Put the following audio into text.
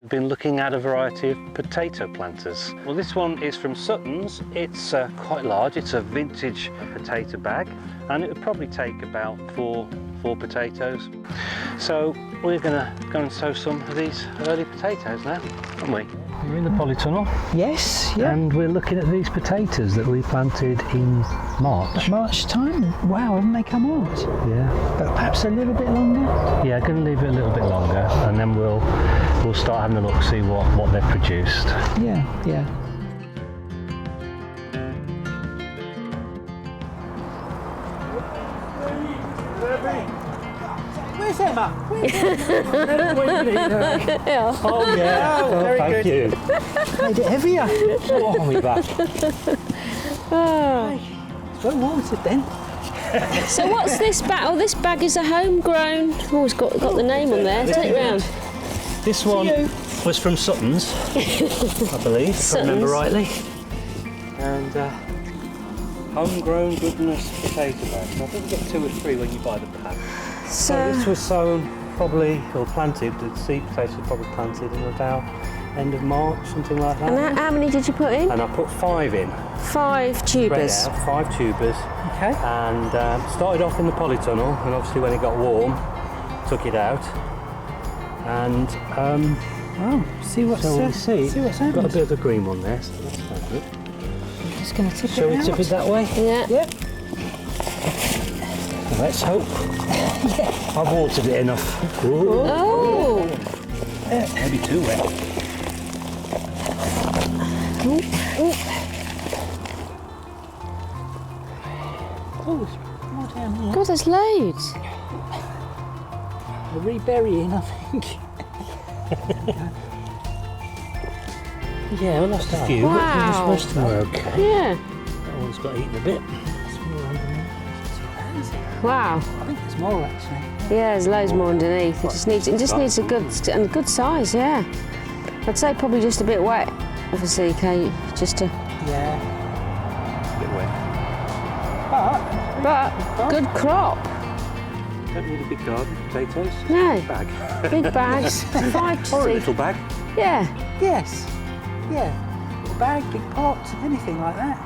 been looking at a variety of potato planters. Well, this one is from Sutton's. It's quite large. It's a vintage potato bag, and it would probably take about four potatoes. So we're gonna go and sow some of these early potatoes now, aren't we? We're in the polytunnel. Yes, yeah. And we're looking at these potatoes that we planted in March. March time? Wow, haven't they come out? Yeah. But perhaps a little bit longer? Yeah, going to leave it a little bit longer, and then we'll start having a look, see what they've produced. Yeah, yeah. Where's Emma? Yeah. Oh yeah, Oh, very thank good. you. Made it heavier. Oh, we're back. It's well watered then. So what's this bag? Oh, this bag is a homegrown. Oh, it's got the name on there. Turn it round. This one was from Sutton's, I believe, if I remember rightly. And homegrown goodness potato bags. I think you get 2 or 3 when you buy the pack. So this was sown probably, or planted, the seed potatoes were probably planted in about end of March, something like that. And how many did you put in? And I put 5 in. 5 tubers. Spread out, 5 tubers. Okay. And started off in the polytunnel, and obviously when it got warm, took it out. And Oh, see what's so we'll see. See what's Got a happened. bit of a green one there, so that's quite good. I'm just going to tip Shall it we out. tip it that way? Yeah. Yep. Let's hope. I've watered it enough. Ooh. Oh. Maybe too wet. Oh, there's more down here. God, there's loads. We're reburying, I think. Yeah, we lost a few, but Wow. most of them are okay. Yeah. That one's got eaten a bit. Wow. I think there's more actually. Yeah, there's loads more underneath. It just needs a good size. Yeah. I'd say probably just a bit wet, obviously, Kate. Just to. Yeah. A bit wet. But But good crop. Don't need a big garden, potatoes. No. Bag. Big bags. 5 to Or a 6. little bag. Yeah. yes. Yeah. Big bag, big pot, anything like that.